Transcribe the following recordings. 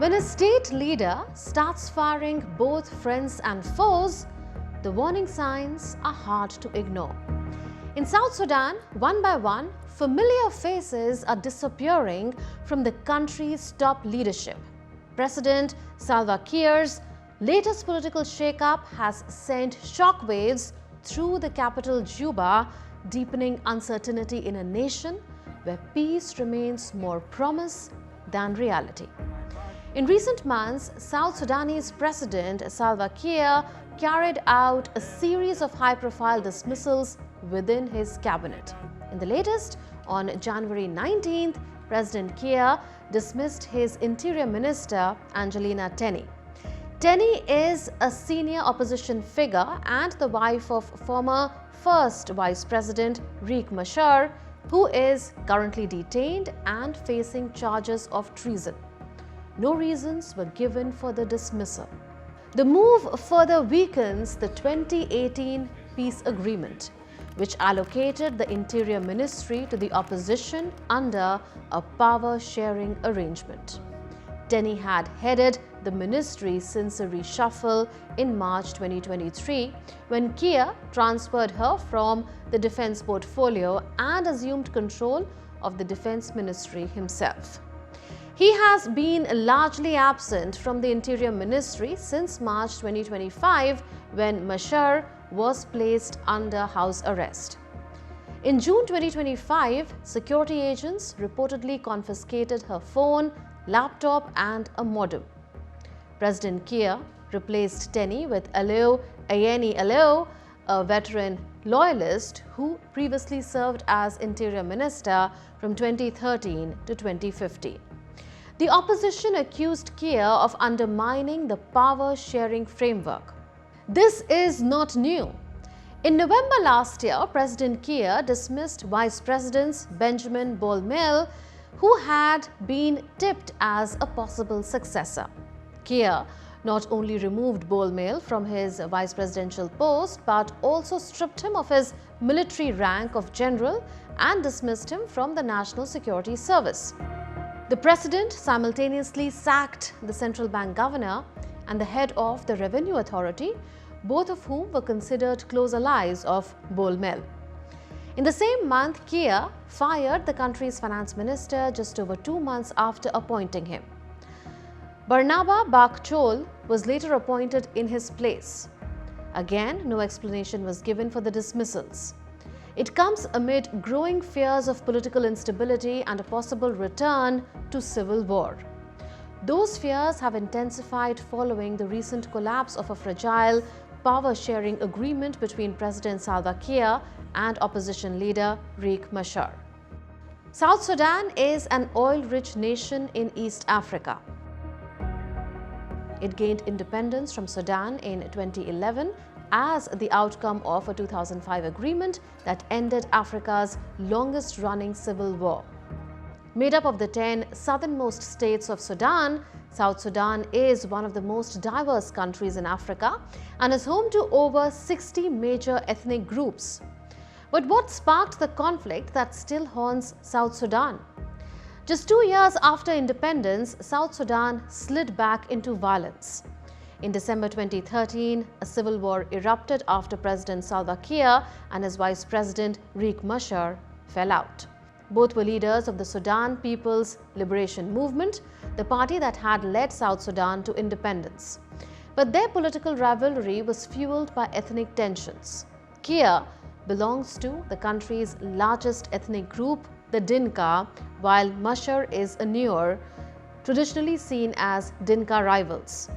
When a state leader starts firing both friends and foes, the warning signs are hard to ignore. In South Sudan, one by one, familiar faces are disappearing from the country's top leadership. President Salva Kiir's latest political shakeup has sent shockwaves through the capital Juba, deepening uncertainty in a nation where peace remains more promise than reality. In recent months, South Sudanese President Salva Kiir carried out a series of high-profile dismissals within his cabinet. In the latest, on January 19th, President Kiir dismissed his Interior Minister Angelina Teny. Teny is a senior opposition figure and the wife of former First Vice President Riek Machar, who is currently detained and facing charges of treason. No reasons were given for the dismissal. The move further weakens the 2018 peace agreement, which allocated the Interior Ministry to the opposition under a power-sharing arrangement. Teny had headed the ministry since a reshuffle in March 2023, when Kiir transferred her from the defense portfolio and assumed control of the defense ministry himself. He has been largely absent from the Interior Ministry since March 2025, when Machar was placed under house arrest. In June 2025, security agents reportedly confiscated her phone, laptop and a modem. President Kiir replaced Teny with Ayeni Aleo, a veteran loyalist who previously served as Interior Minister from 2013 to 2015. The opposition accused Kiir of undermining the power-sharing framework. This is not new. In November last year, President Kiir dismissed Vice Presidents Benjamin Bolmel, who had been tipped as a possible successor. Kiir not only removed Bolmel from his vice presidential post, but also stripped him of his military rank of general and dismissed him from the National Security Service. The president simultaneously sacked the central bank governor and the head of the revenue authority, both of whom were considered close allies of Bolmel. In the same month, Kiir fired the country's finance minister just over 2 months after appointing him. Barnaba Bakchol was later appointed in his place. Again, no explanation was given for the dismissals. It comes amid growing fears of political instability and a possible return to civil war. Those fears have intensified following the recent collapse of a fragile power-sharing agreement between President Salva Kiir and opposition leader Riek Machar. South Sudan is an oil-rich nation in East Africa. It gained independence from Sudan in 2011 as the outcome of a 2005 agreement that ended Africa's longest-running civil war. Made up of the 10 southernmost states of Sudan, South Sudan is one of the most diverse countries in Africa and is home to over 60 major ethnic groups. But what sparked the conflict that still haunts South Sudan? Just 2 years after independence, South Sudan slid back into violence. In December 2013, a civil war erupted after President Salva Kiir and his vice president Riek Machar fell out. Both were leaders of the Sudan People's Liberation Movement, the party that had led South Sudan to independence. But their political rivalry was fueled by ethnic tensions. Kiir belongs to the country's largest ethnic group, the Dinka, while Machar is a Nuer, traditionally seen as Dinka rivals.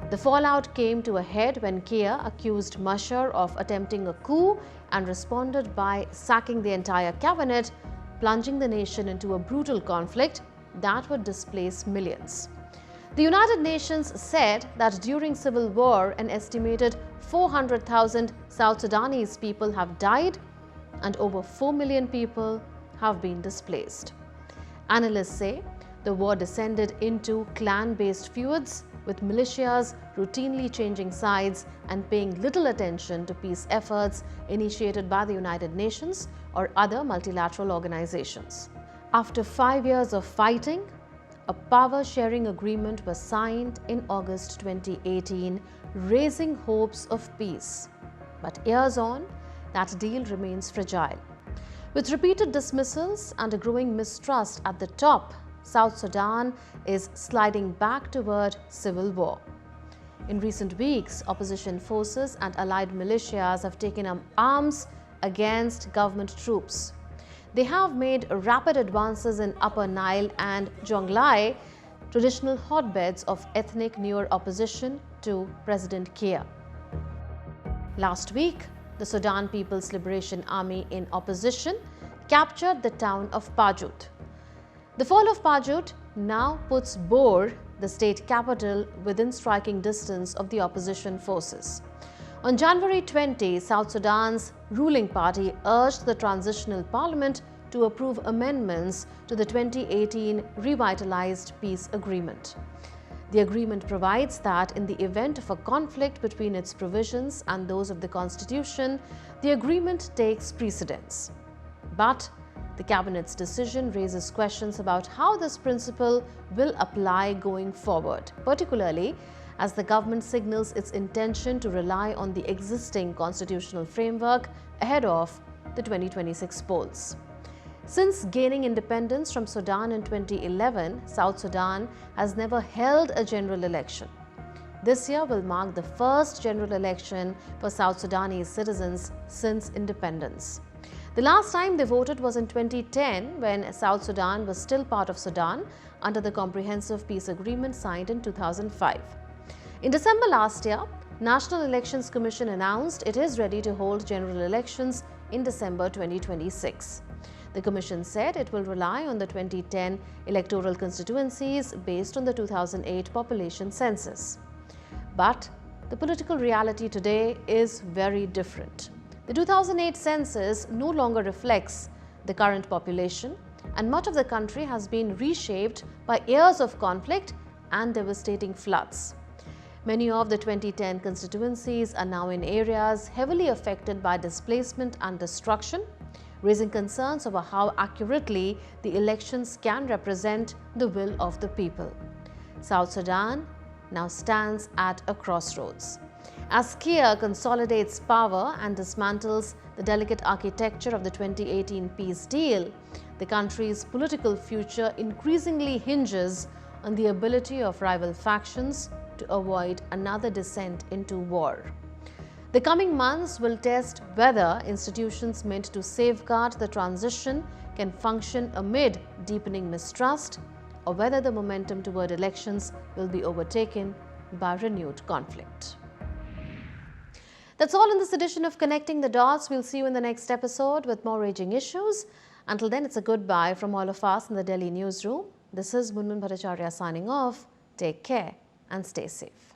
The fallout came to a head when Kiir accused Machar of attempting a coup and responded by sacking the entire cabinet, plunging the nation into a brutal conflict that would displace millions. The United Nations said that during civil war, an estimated 400,000 South Sudanese people have died and over 4 million people have been displaced. Analysts say the war descended into clan-based feuds, with militias routinely changing sides and paying little attention to peace efforts initiated by the United Nations or other multilateral organizations. After 5 years of fighting, a power-sharing agreement was signed in August 2018, raising hopes of peace. But years on, that deal remains fragile. With repeated dismissals and a growing mistrust at the top, South Sudan is sliding back toward civil war. In recent weeks, opposition forces and allied militias have taken up arms against government troops. They have made rapid advances in Upper Nile and Jonglei, traditional hotbeds of ethnic newer opposition to President Kiir. Last week, the Sudan People's Liberation Army in opposition captured the town of Pajut. The fall of Pajut now puts Bor, the state capital, within striking distance of the opposition forces. On January 20, South Sudan's ruling party urged the transitional parliament to approve amendments to the 2018 revitalized peace agreement. The agreement provides that in the event of a conflict between its provisions and those of the constitution, the agreement takes precedence. But the cabinet's decision raises questions about how this principle will apply going forward, particularly as the government signals its intention to rely on the existing constitutional framework ahead of the 2026 polls. Since gaining independence from Sudan in 2011, South Sudan has never held a general election. This year will mark the first general election for South Sudanese citizens since independence. The last time they voted was in 2010, when South Sudan was still part of Sudan under the Comprehensive Peace Agreement signed in 2005. In December last year, National Elections Commission announced it is ready to hold general elections in December 2026. The Commission said it will rely on the 2010 electoral constituencies based on the 2008 population census. But the political reality today is very different. The 2008 census no longer reflects the current population, and much of the country has been reshaped by years of conflict and devastating floods. Many of the 2010 constituencies are now in areas heavily affected by displacement and destruction, raising concerns over how accurately the elections can represent the will of the people. South Sudan now stands at a crossroads. As Kiir consolidates power and dismantles the delicate architecture of the 2018 peace deal, the country's political future increasingly hinges on the ability of rival factions to avoid another descent into war. The coming months will test whether institutions meant to safeguard the transition can function amid deepening mistrust, or whether the momentum toward elections will be overtaken by renewed conflict. That's all in this edition of Connecting the Dots. We'll see you in the next episode with more raging issues. Until then, it's a goodbye from all of us in the Delhi newsroom. This is Munmun Bhattacharya signing off. Take care and stay safe.